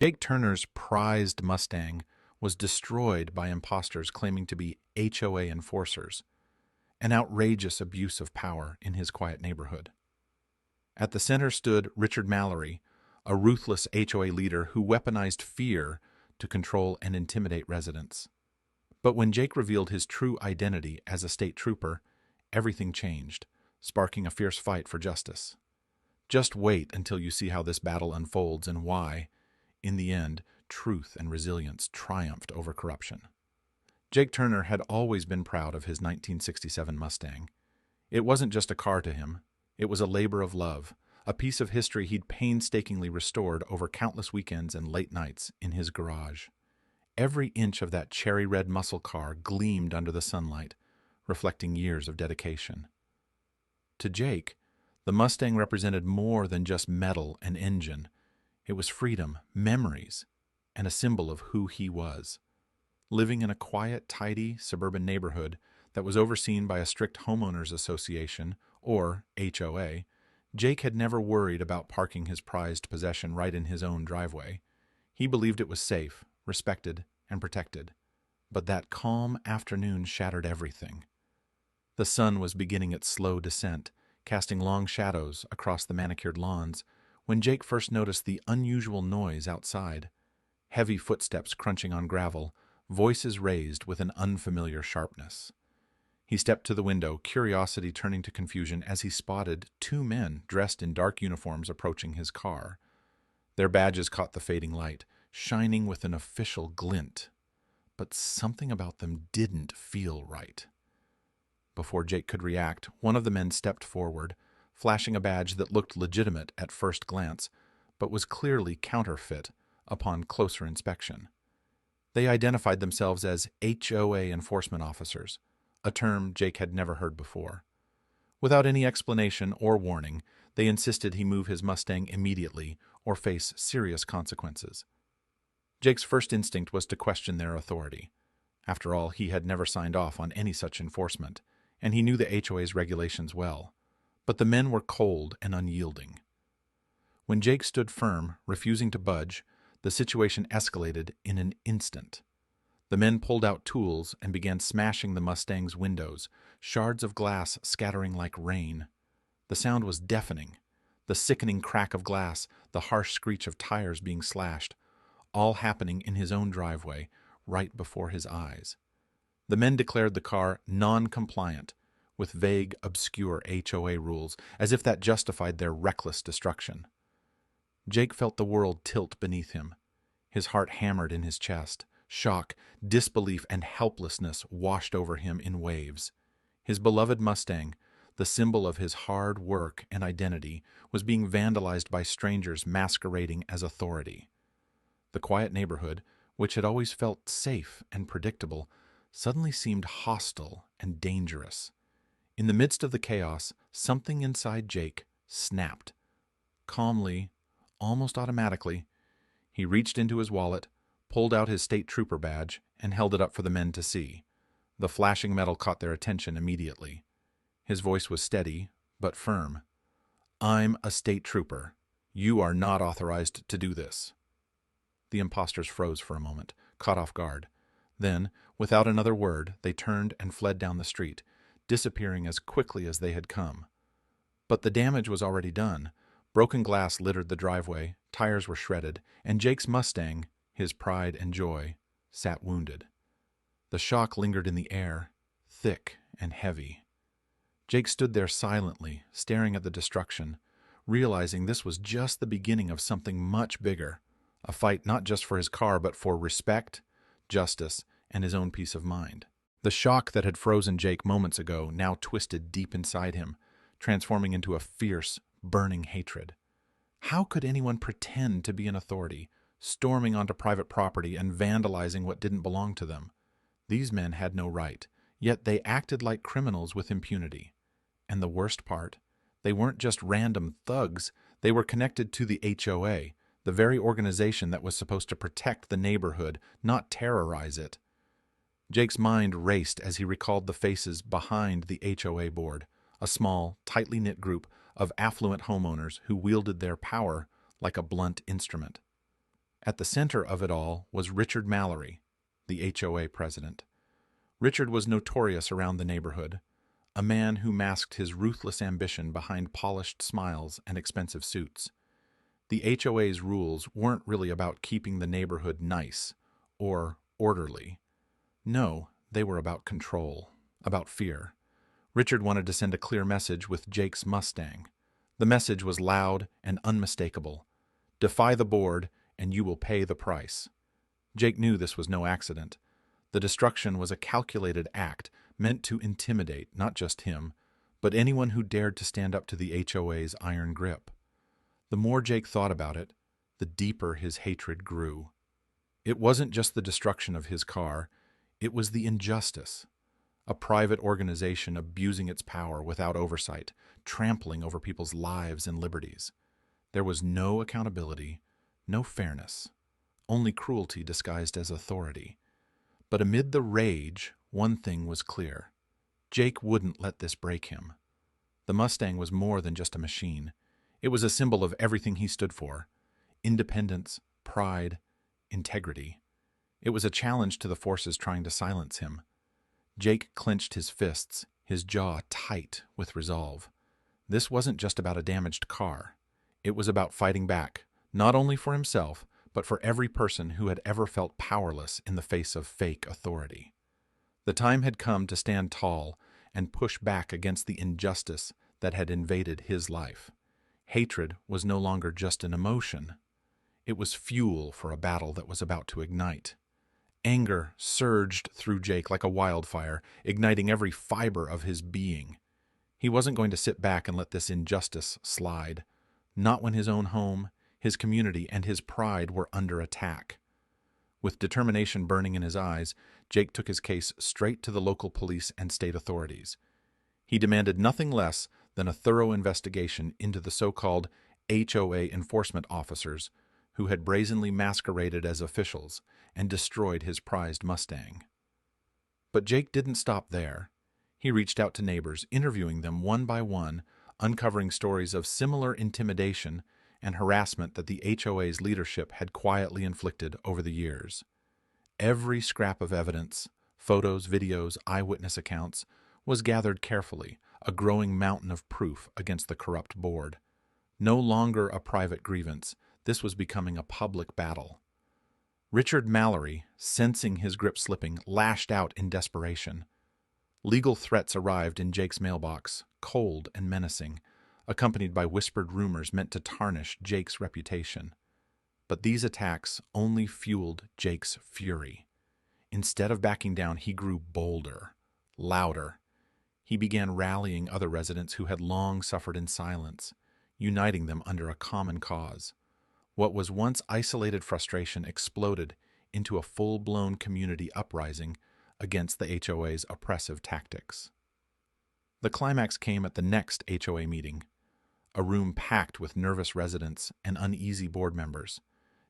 Jake Turner's prized Mustang was destroyed by imposters claiming to be HOA enforcers, an outrageous abuse of power in his quiet neighborhood. At the center stood Richard Mallory, a ruthless HOA leader who weaponized fear to control and intimidate residents. But when Jake revealed his true identity as a state trooper, everything changed, sparking a fierce fight for justice. Just wait until you see how this battle unfolds and why, in the end, truth and resilience triumphed over corruption. Jake Turner had always been proud of his 1967 Mustang. It wasn't just a car to him. It was a labor of love, a piece of history he'd painstakingly restored over countless weekends and late nights in his garage. Every inch of that cherry-red muscle car gleamed under the sunlight, reflecting years of dedication. To Jake, the Mustang represented more than just metal and engine. It was freedom, memories, and a symbol of who he was. Living in a quiet, tidy suburban neighborhood that was overseen by a strict homeowners association, or HOA, Jake had never worried about parking his prized possession right in his own driveway. He believed it was safe, respected, and protected. But that calm afternoon shattered everything. The sun was beginning its slow descent, casting long shadows across the manicured lawns, when Jake first noticed the unusual noise outside. Heavy footsteps crunching on gravel, voices raised with an unfamiliar sharpness. He stepped to the window, curiosity turning to confusion as he spotted two men dressed in dark uniforms approaching his car. Their badges caught the fading light, shining with an official glint. But something about them didn't feel right. Before Jake could react, one of the men stepped forward, flashing a badge that looked legitimate at first glance, but was clearly counterfeit upon closer inspection. They identified themselves as HOA enforcement officers, a term Jake had never heard before. Without any explanation or warning, they insisted he move his Mustang immediately or face serious consequences. Jake's first instinct was to question their authority. After all, he had never signed off on any such enforcement, and he knew the HOA's regulations well. But the men were cold and unyielding. When Jake stood firm, refusing to budge, the situation escalated in an instant. The men pulled out tools and began smashing the Mustang's windows, shards of glass scattering like rain. The sound was deafening. The sickening crack of glass, the harsh screech of tires being slashed, all happening in his own driveway, right before his eyes. The men declared the car non-compliant, with vague, obscure HOA rules, as if that justified their reckless destruction. Jake felt the world tilt beneath him. His heart hammered in his chest. Shock, disbelief, and helplessness washed over him in waves. His beloved Mustang, the symbol of his hard work and identity, was being vandalized by strangers masquerading as authority. The quiet neighborhood, which had always felt safe and predictable, suddenly seemed hostile and dangerous. In the midst of the chaos, something inside Jake snapped. Calmly, almost automatically, he reached into his wallet, pulled out his state trooper badge, and held it up for the men to see. The flashing metal caught their attention immediately. His voice was steady, but firm. "I'm a state trooper. You are not authorized to do this." The impostors froze for a moment, caught off guard. Then, without another word, they turned and fled down the street, disappearing as quickly as they had come. But the damage was already done. Broken glass littered the driveway, tires were shredded, and Jake's Mustang, his pride and joy, sat wounded. The shock lingered in the air, thick and heavy. Jake stood there silently, staring at the destruction, realizing this was just the beginning of something much bigger, a fight not just for his car but for respect, justice, and his own peace of mind. The shock that had frozen Jake moments ago now twisted deep inside him, transforming into a fierce, burning hatred. How could anyone pretend to be an authority, storming onto private property and vandalizing what didn't belong to them? These men had no right, yet they acted like criminals with impunity. And the worst part, they weren't just random thugs, they were connected to the HOA, the very organization that was supposed to protect the neighborhood, not terrorize it. Jake's mind raced as he recalled the faces behind the HOA board, a small, tightly knit group of affluent homeowners who wielded their power like a blunt instrument. At the center of it all was Richard Mallory, the HOA president. Richard was notorious around the neighborhood, a man who masked his ruthless ambition behind polished smiles and expensive suits. The HOA's rules weren't really about keeping the neighborhood nice or orderly. No, they were about control, about fear. Richard wanted to send a clear message with Jake's Mustang. The message was loud and unmistakable. Defy the board, and you will pay the price. Jake knew this was no accident. The destruction was a calculated act meant to intimidate not just him, but anyone who dared to stand up to the HOA's iron grip. The more Jake thought about it, the deeper his hatred grew. It wasn't just the destruction of his car, it was the injustice. A private organization abusing its power without oversight, trampling over people's lives and liberties. There was no accountability, no fairness, only cruelty disguised as authority. But amid the rage, one thing was clear. Jake wouldn't let this break him. The Mustang was more than just a machine. It was a symbol of everything he stood for: independence, pride, integrity. It was a challenge to the forces trying to silence him. Jake clenched his fists, his jaw tight with resolve. This wasn't just about a damaged car. It was about fighting back, not only for himself, but for every person who had ever felt powerless in the face of fake authority. The time had come to stand tall and push back against the injustice that had invaded his life. Hatred was no longer just an emotion. It was fuel for a battle that was about to ignite. Anger surged through Jake like a wildfire, igniting every fiber of his being. He wasn't going to sit back and let this injustice slide, not when his own home, his community, and his pride were under attack. With determination burning in his eyes, Jake took his case straight to the local police and state authorities. He demanded nothing less than a thorough investigation into the so-called HOA enforcement officers who had brazenly masqueraded as officials and destroyed his prized Mustang. But Jake didn't stop there. He reached out to neighbors, interviewing them one by one, uncovering stories of similar intimidation and harassment that the HOA's leadership had quietly inflicted over the years. Every scrap of evidence, photos, videos, eyewitness accounts, was gathered carefully, a growing mountain of proof against the corrupt board. No longer a private grievance, this was becoming a public battle. Richard Mallory, sensing his grip slipping, lashed out in desperation. Legal threats arrived in Jake's mailbox, cold and menacing, accompanied by whispered rumors meant to tarnish Jake's reputation. But these attacks only fueled Jake's fury. Instead of backing down, he grew bolder, louder. He began rallying other residents who had long suffered in silence, uniting them under a common cause. What was once isolated frustration exploded into a full-blown community uprising against the HOA's oppressive tactics. The climax came at the next HOA meeting, a room packed with nervous residents and uneasy board members.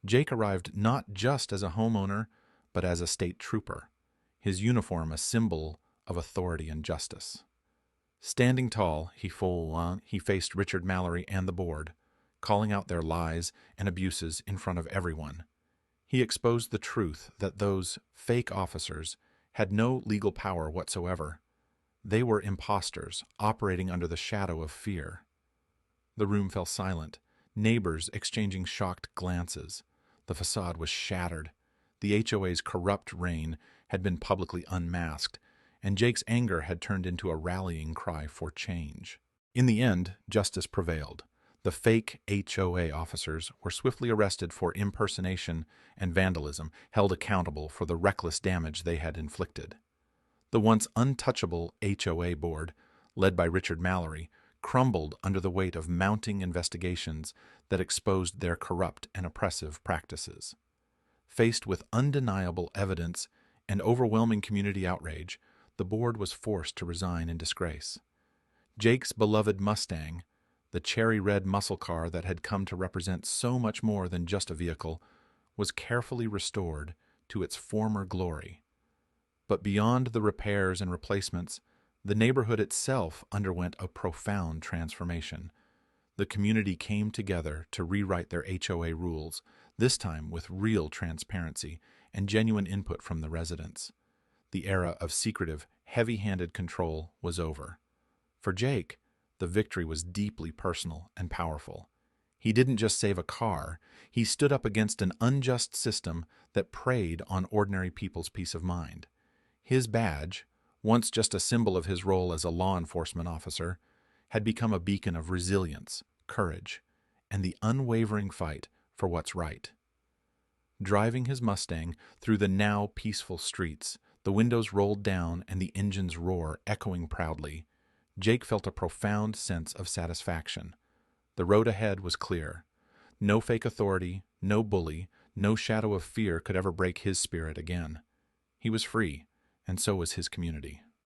Jake arrived not just as a homeowner, but as a state trooper, his uniform a symbol of authority and justice. Standing tall, he faced Richard Mallory and the board, calling out their lies and abuses in front of everyone. He exposed the truth that those fake officers had no legal power whatsoever. They were imposters operating under the shadow of fear. The room fell silent, neighbors exchanging shocked glances. The facade was shattered. The HOA's corrupt reign had been publicly unmasked, and Jake's anger had turned into a rallying cry for change. In the end, justice prevailed. The fake HOA officers were swiftly arrested for impersonation and vandalism, held accountable for the reckless damage they had inflicted. The once untouchable HOA board, led by Richard Mallory, crumbled under the weight of mounting investigations that exposed their corrupt and oppressive practices. Faced with undeniable evidence and overwhelming community outrage, the board was forced to resign in disgrace. Jake's beloved Mustang, the cherry-red muscle car that had come to represent so much more than just a vehicle, was carefully restored to its former glory. But beyond the repairs and replacements, the neighborhood itself underwent a profound transformation. The community came together to rewrite their HOA rules, this time with real transparency and genuine input from the residents. The era of secretive, heavy-handed control was over. For Jake, the victory was deeply personal and powerful. He didn't just save a car, he stood up against an unjust system that preyed on ordinary people's peace of mind. His badge, once just a symbol of his role as a law enforcement officer, had become a beacon of resilience, courage, and the unwavering fight for what's right. Driving his Mustang through the now peaceful streets, the windows rolled down and the engine's roar echoing proudly, Jake felt a profound sense of satisfaction. The road ahead was clear. No fake authority, no bully, no shadow of fear could ever break his spirit again. He was free, and so was his community.